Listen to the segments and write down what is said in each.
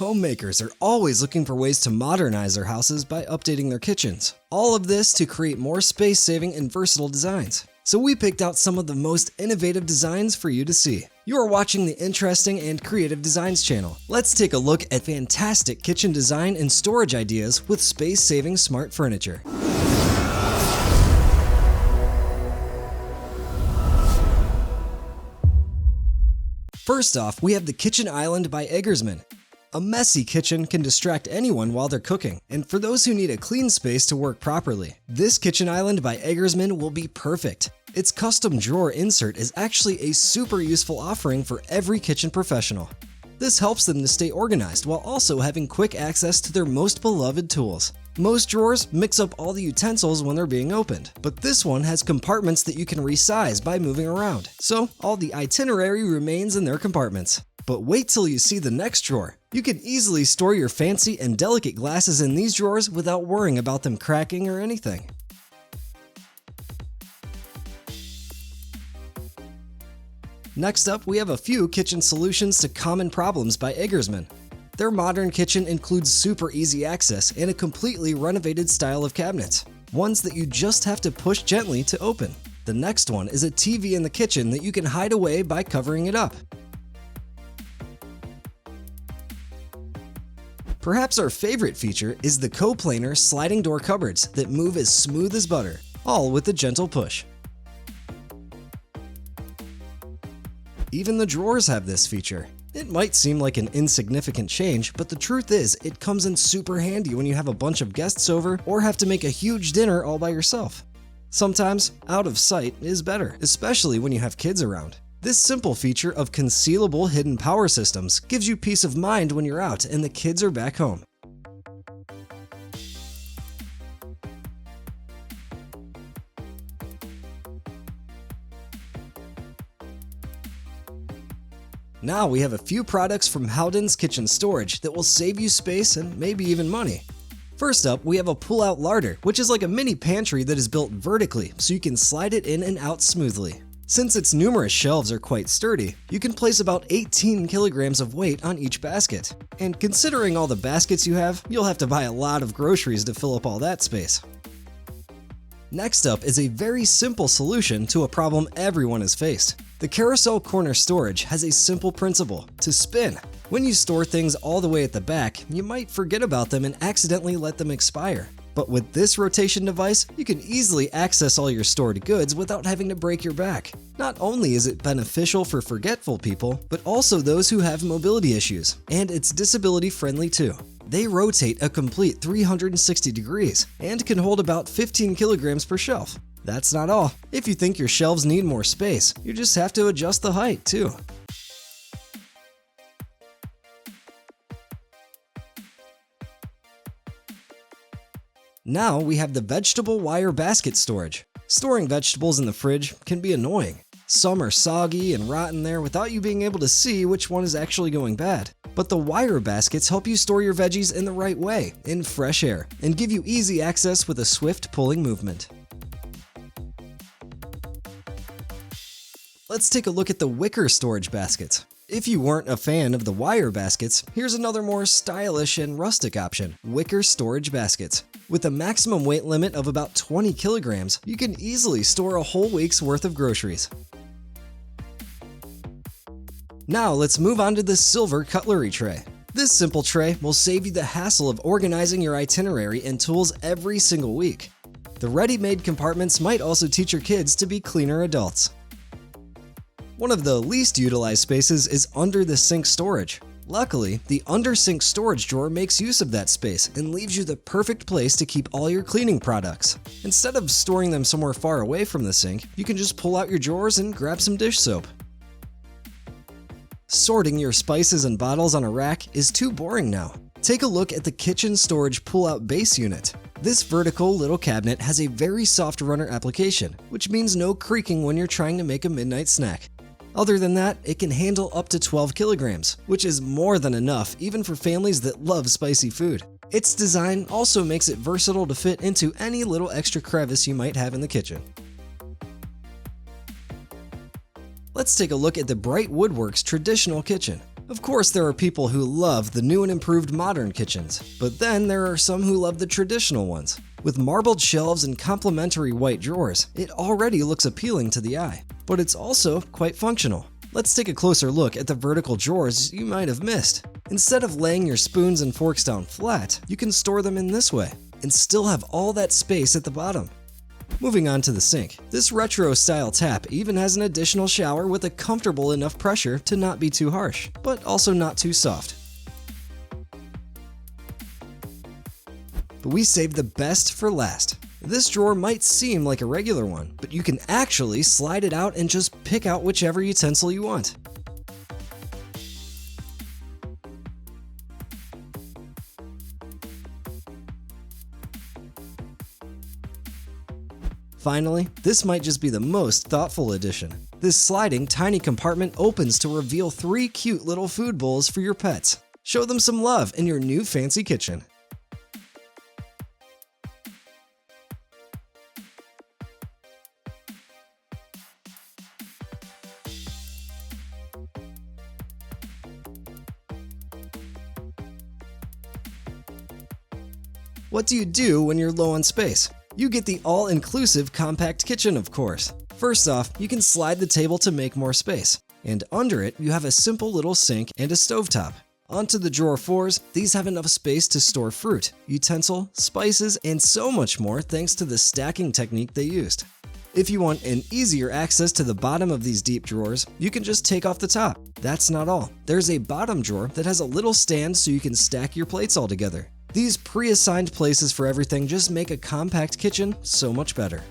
Homemakers are always looking for ways to modernize their houses by updating their kitchens. All of this to create more space-saving and versatile designs. So we picked out some of the most innovative designs for you to see. You are watching the Interesting and Creative Designs channel. Let's take a look at fantastic kitchen design and storage ideas with space-saving smart furniture. First off, we have the Kitchen Island by Eggersman. A messy kitchen can distract anyone while they're cooking, and for those who need a clean space to work properly, this Kitchen Island by Eggersman will be perfect. Its custom drawer insert is actually a super useful offering for every kitchen professional. This helps them to stay organized while also having quick access to their most beloved tools. Most drawers mix up all the utensils when they're being opened, but this one has compartments that you can resize by moving around, so all the itinerary remains in their compartments. But wait till you see the next drawer. You can easily store your fancy and delicate glasses in these drawers without worrying about them cracking or anything. Next up, we have a few kitchen solutions to common problems by Eggersman. Their modern kitchen includes super easy access and a completely renovated style of cabinets, ones that you just have to push gently to open. The next one is a TV in the kitchen that you can hide away by covering it up. Perhaps our favorite feature is the coplanar sliding door cupboards that move as smooth as butter, all with a gentle push. Even the drawers have this feature. It might seem like an insignificant change, but the truth is, it comes in super handy when you have a bunch of guests over or have to make a huge dinner all by yourself. Sometimes, out of sight is better, especially when you have kids around. This simple feature of concealable hidden power systems gives you peace of mind when you're out and the kids are back home. Now we have a few products from Howdens Kitchen Storage that will save you space and maybe even money. First up, we have a PullOut larder, which is like a mini pantry that is built vertically so you can slide it in and out smoothly. Since its numerous shelves are quite sturdy, you can place about 18 kilograms of weight on each basket. And considering all the baskets you have, you'll have to buy a lot of groceries to fill up all that space. Next up is a very simple solution to a problem everyone has faced. The Carousel Corner storage has a simple principle: to spin. When you store things all the way at the back, you might forget about them and accidentally let them expire. But with this rotation device, you can easily access all your stored goods without having to break your back. Not only is it beneficial for forgetful people, but also those who have mobility issues, and it's disability friendly too. They rotate a complete 360 degrees and can hold about 15 kilograms per shelf. That's not all. If you think your shelves need more space, you just have to adjust the height too. Now we have the vegetable wire basket storage. Storing vegetables in the fridge can be annoying. Some are soggy and rotten there without you being able to see which one is actually going bad. But the wire baskets help you store your veggies in the right way, in fresh air, and give you easy access with a swift pulling movement. Let's take a look at the Wicker storage baskets. If you weren't a fan of the wire baskets, here's another more stylish and rustic option: Wicker storage baskets. With a maximum weight limit of about 20 kilograms, you can easily store a whole week's worth of groceries. Now let's move on to the silver cutlery tray. This simple tray will save you the hassle of organizing your itinerary and tools every single week. The ready-made compartments might also teach your kids to be cleaner adults. One of the least utilized spaces is under the sink storage. Luckily, the under sink storage drawer makes use of that space and leaves you the perfect place to keep all your cleaning products. Instead of storing them somewhere far away from the sink, you can just pull out your drawers and grab some dish soap. Sorting your spices and bottles on a rack is too boring now. Take a look at the kitchen storage pull-out base unit. This vertical little cabinet has a very soft runner application, which means no creaking when you're trying to make a midnight snack. Other than that, it can handle up to 12 kilograms, which is more than enough even for families that love spicy food. Its design also makes it versatile to fit into any little extra crevice you might have in the kitchen. Let's take a look at the Bright Woodworks traditional kitchen. Of course, there are people who love the new and improved modern kitchens, but then there are some who love the traditional ones. With marbled shelves and complementary white drawers, it already looks appealing to the eye, but it's also quite functional. Let's take a closer look at the vertical drawers you might have missed. Instead of laying your spoons and forks down flat, you can store them in this way and still have all that space at the bottom. Moving on to the sink. This retro-style tap even has an additional shower with a comfortable enough pressure to not be too harsh, but also not too soft. But we saved the best for last. This drawer might seem like a regular one, but you can actually slide it out and just pick out whichever utensil you want. Finally, this might just be the most thoughtful addition. This sliding tiny compartment opens to reveal 3 cute little food bowls for your pets. Show them some love in your new fancy kitchen. What do you do when you're low on space? You get the all-inclusive compact kitchen, of course. First off, you can slide the table to make more space, and under it you have a simple little sink and a stovetop. Onto the drawer 4s, these have enough space to store fruit, utensil, spices, and so much more thanks to the stacking technique they used. If you want an easier access to the bottom of these deep drawers, you can just take off the top. That's not all. There's a bottom drawer that has a little stand so you can stack your plates all together. These pre-assigned places for everything just make a compact kitchen so much better.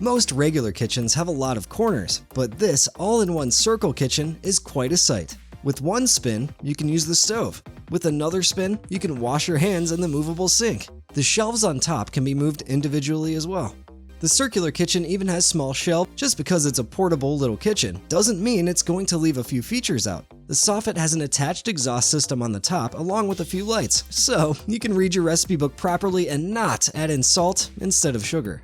Most regular kitchens have a lot of corners, but this all-in-one circle kitchen is quite a sight. With one spin, you can use the stove. With another spin, you can wash your hands in the movable sink. The shelves on top can be moved individually as well. The circular kitchen even has small shelves. Just because it's a portable little kitchen doesn't mean it's going to leave a few features out. The soffit has an attached exhaust system on the top along with a few lights, so you can read your recipe book properly and not add in salt instead of sugar.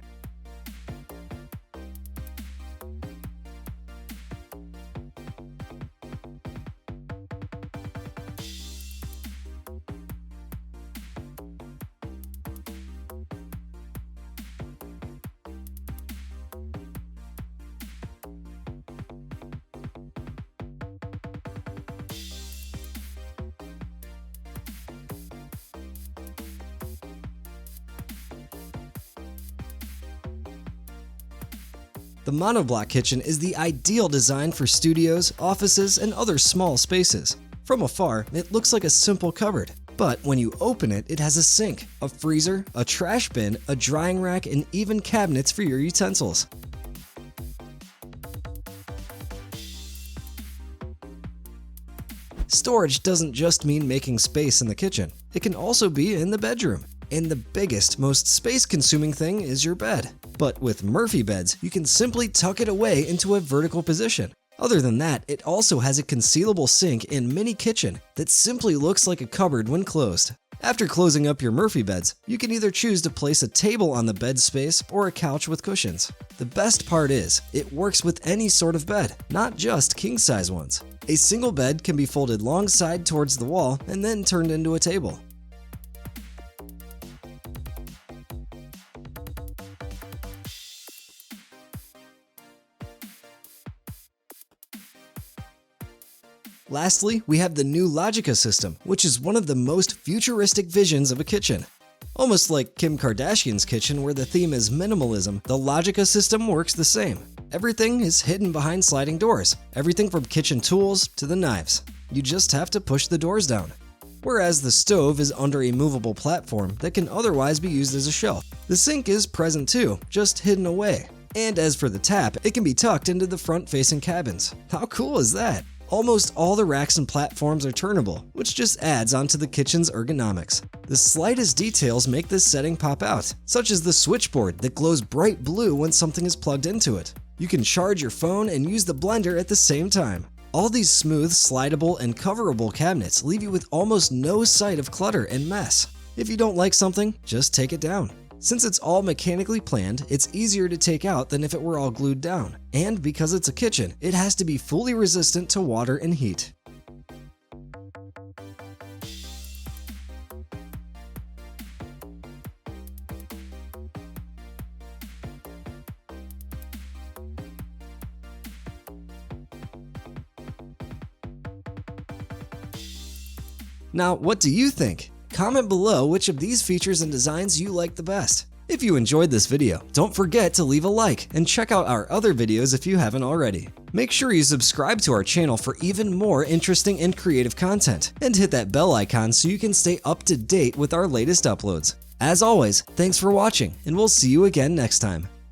The Monoblock Kitchen is the ideal design for studios, offices, and other small spaces. From afar, it looks like a simple cupboard, but when you open it, it has a sink, a freezer, a trash bin, a drying rack, and even cabinets for your utensils. Storage doesn't just mean making space in the kitchen. It can also be in the bedroom. And the biggest, most space-consuming thing is your bed. But with Murphy beds, you can simply tuck it away into a vertical position. Other than that, it also has a concealable sink and mini kitchen that simply looks like a cupboard when closed. After closing up your Murphy beds, you can either choose to place a table on the bed space or a couch with cushions. The best part is, it works with any sort of bed, not just king-size ones. A single bed can be folded long side towards the wall and then turned into a table. Lastly, we have the new Logica System, which is one of the most futuristic visions of a kitchen. Almost like Kim Kardashian's kitchen where the theme is minimalism, the Logica System works the same. Everything is hidden behind sliding doors, everything from kitchen tools to the knives. You just have to push the doors down. Whereas the stove is under a movable platform that can otherwise be used as a shelf. The sink is present too, just hidden away. And as for the tap, it can be tucked into the front-facing cabins. How cool is that? Almost all the racks and platforms are turnable, which just adds onto the kitchen's ergonomics. The slightest details make this setting pop out, such as the switchboard that glows bright blue when something is plugged into it. You can charge your phone and use the blender at the same time. All these smooth, slidable, and coverable cabinets leave you with almost no sight of clutter and mess. If you don't like something, just take it down. Since it's all mechanically planned, it's easier to take out than if it were all glued down. And because it's a kitchen, it has to be fully resistant to water and heat. Now, what do you think? Comment below which of these features and designs you like the best. If you enjoyed this video, don't forget to leave a like and check out our other videos if you haven't already. Make sure you subscribe to our channel for even more interesting and creative content, and hit that bell icon so you can stay up to date with our latest uploads. As always, thanks for watching, and we'll see you again next time.